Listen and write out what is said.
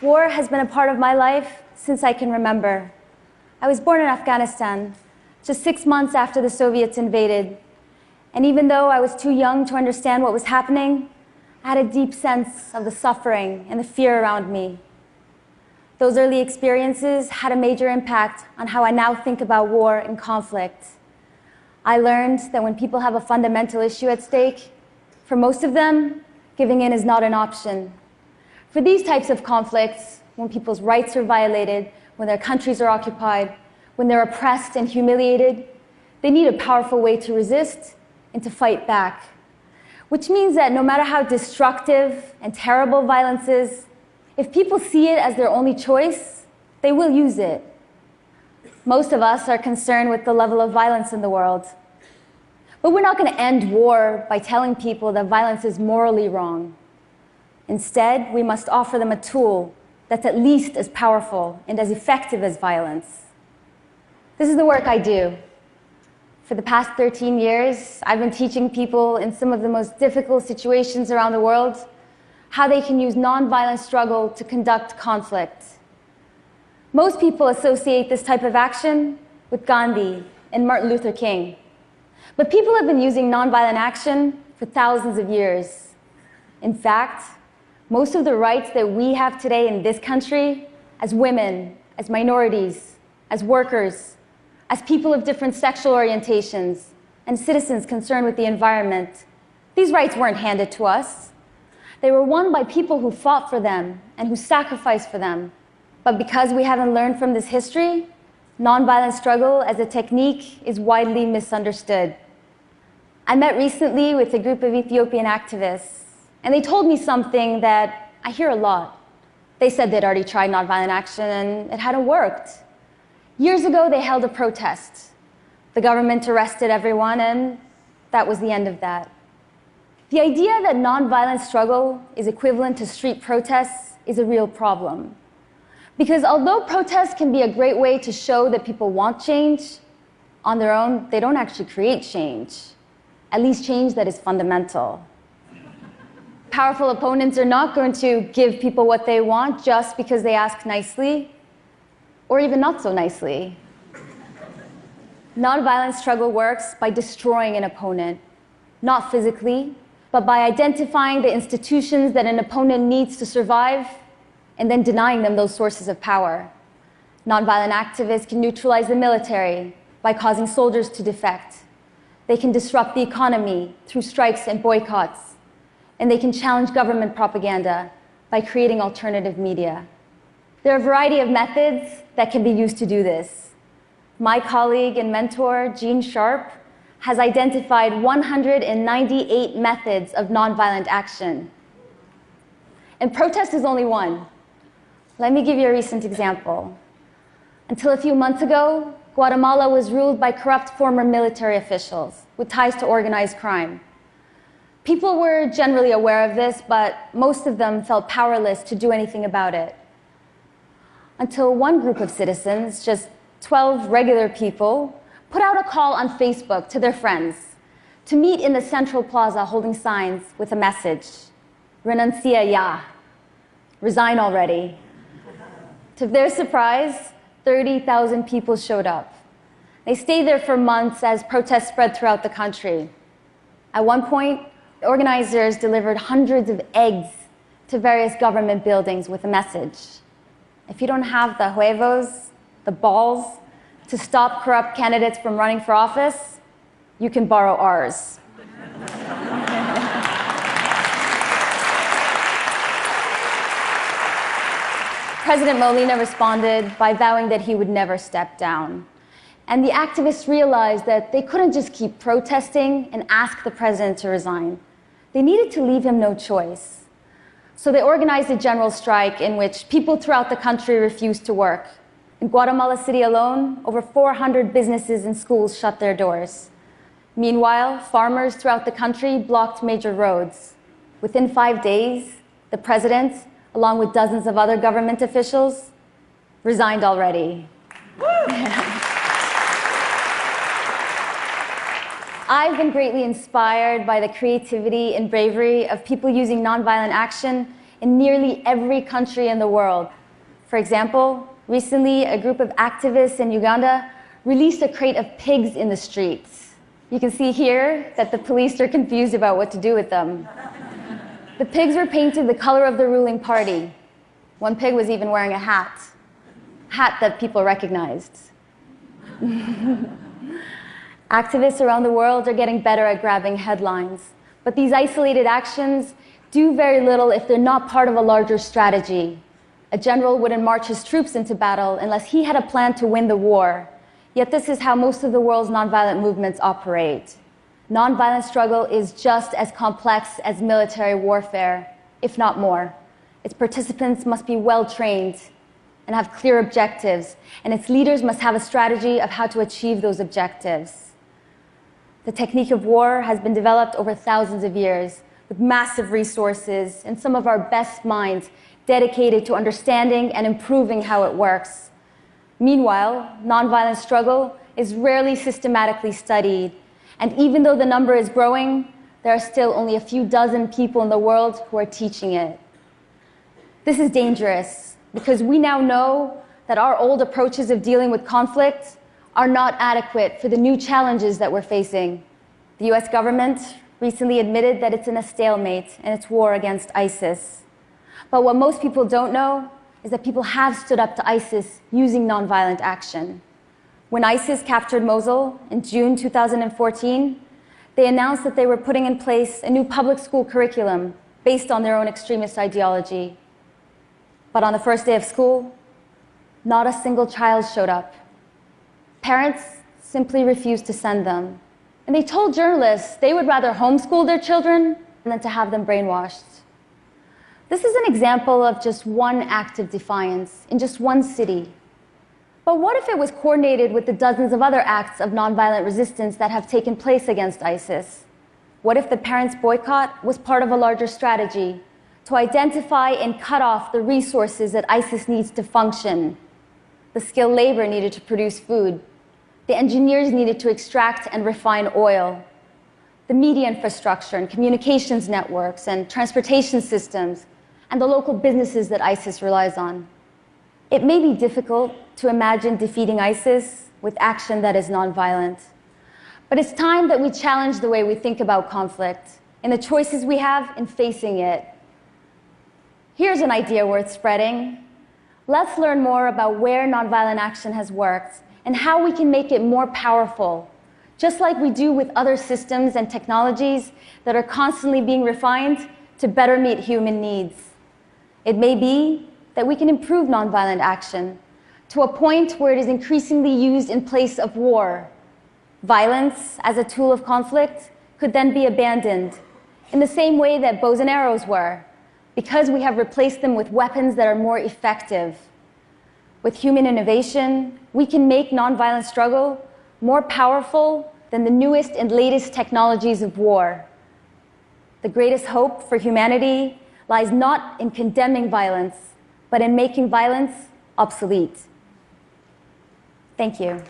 War has been a part of my life since I can remember. I was born in Afghanistan, just 6 months after the Soviets invaded. And even though I was too young to understand what was happening, I had a deep sense of the suffering and the fear around me. Those early experiences had a major impact on how I now think about war and conflict. I learned that when people have a fundamental issue at stake, for most of them, giving in is not an option. For these types of conflicts, when people's rights are violated, when their countries are occupied, when they're oppressed and humiliated, they need a powerful way to resist and to fight back. Which means that no matter how destructive and terrible violence is, if people see it as their only choice, they will use it. Most of us are concerned with the level of violence in the world. But we're not going to end war by telling people that violence is morally wrong. Instead, we must offer them a tool that's at least as powerful and as effective as violence. This is the work I do. For the past 13 years, I've been teaching people in some of the most difficult situations around the world how they can use nonviolent struggle to conduct conflict. Most people associate this type of action with Gandhi and Martin Luther King. But people have been using nonviolent action for thousands of years. In fact, most of the rights that we have today in this country, as women, as minorities, as workers, as people of different sexual orientations, and citizens concerned with the environment, these rights weren't handed to us. They were won by people who fought for them and who sacrificed for them. But because we haven't learned from this history, nonviolent struggle as a technique is widely misunderstood. I met recently with a group of Ethiopian activists, and they told me something that I hear a lot. They said they'd already tried nonviolent action and it hadn't worked. Years ago, they held a protest. The government arrested everyone, and that was the end of that. The idea that nonviolent struggle is equivalent to street protests is a real problem. Because although protests can be a great way to show that people want change, on their own, they don't actually create change, at least change that is fundamental. Powerful opponents are not going to give people what they want just because they ask nicely, or even not so nicely. Nonviolent struggle works by destroying an opponent, not physically, but by identifying the institutions that an opponent needs to survive and then denying them those sources of power. Nonviolent activists can neutralize the military by causing soldiers to defect. They can disrupt the economy through strikes and boycotts. And they can challenge government propaganda by creating alternative media. There are a variety of methods that can be used to do this. My colleague and mentor, Gene Sharp, has identified 198 methods of nonviolent action. And protest is only one. Let me give you a recent example. Until a few months ago, Guatemala was ruled by corrupt former military officials with ties to organized crime. People were generally aware of this, but most of them felt powerless to do anything about it. Until one group of citizens, just 12 regular people, put out a call on Facebook to their friends to meet in the Central Plaza holding signs with a message, "Renuncia ya," resign already. To their surprise, 30,000 people showed up. They stayed there for months as protests spread throughout the country. At one point, the organizers delivered hundreds of eggs to various government buildings with a message. If you don't have the huevos, the balls, to stop corrupt candidates from running for office, you can borrow ours. President Molina responded by vowing that he would never step down. And the activists realized that they couldn't just keep protesting and ask the president to resign. They needed to leave him no choice. So they organized a general strike in which people throughout the country refused to work. In Guatemala City alone, over 400 businesses and schools shut their doors. Meanwhile, farmers throughout the country blocked major roads. Within 5 days, the president, along with dozens of other government officials, resigned already. I've been greatly inspired by the creativity and bravery of people using nonviolent action in nearly every country in the world. For example, recently a group of activists in Uganda released a crate of pigs in the streets. You can see here that the police are confused about what to do with them. The pigs were painted the color of the ruling party. One pig was even wearing a hat that people recognized. Activists around the world are getting better at grabbing headlines, but these isolated actions do very little if they're not part of a larger strategy. A general wouldn't march his troops into battle unless he had a plan to win the war. Yet this is how most of the world's nonviolent movements operate. Nonviolent struggle is just as complex as military warfare, if not more. Its participants must be well-trained and have clear objectives, and its leaders must have a strategy of how to achieve those objectives. The technique of war has been developed over thousands of years, with massive resources and some of our best minds dedicated to understanding and improving how it works. Meanwhile, nonviolent struggle is rarely systematically studied, and even though the number is growing, there are still only a few dozen people in the world who are teaching it. This is dangerous because we now know that our old approaches of dealing with conflict are not adequate for the new challenges that we're facing. The US government recently admitted that it's in a stalemate in its war against ISIS. But what most people don't know is that people have stood up to ISIS using nonviolent action. When ISIS captured Mosul in June 2014, they announced that they were putting in place a new public school curriculum based on their own extremist ideology. But on the first day of school, not a single child showed up. Parents simply refused to send them. And they told journalists they would rather homeschool their children than to have them brainwashed. This is an example of just one act of defiance in just one city. But what if it was coordinated with the dozens of other acts of nonviolent resistance that have taken place against ISIS? What if the parents' boycott was part of a larger strategy to identify and cut off the resources that ISIS needs to function? The skilled labor needed to produce food. The engineers needed to extract and refine oil. The media infrastructure and communications networks and transportation systems, and the local businesses that ISIS relies on. It may be difficult to imagine defeating ISIS with action that is nonviolent, but it's time that we challenge the way we think about conflict and the choices we have in facing it. Here's an idea worth spreading. Let's learn more about where nonviolent action has worked and how we can make it more powerful, just like we do with other systems and technologies that are constantly being refined to better meet human needs. It may be that we can improve nonviolent action to a point where it is increasingly used in place of war. Violence as a tool of conflict could then be abandoned in the same way that bows and arrows were, because we have replaced them with weapons that are more effective. With human innovation, we can make nonviolent struggle more powerful than the newest and latest technologies of war. The greatest hope for humanity lies not in condemning violence, but in making violence obsolete. Thank you.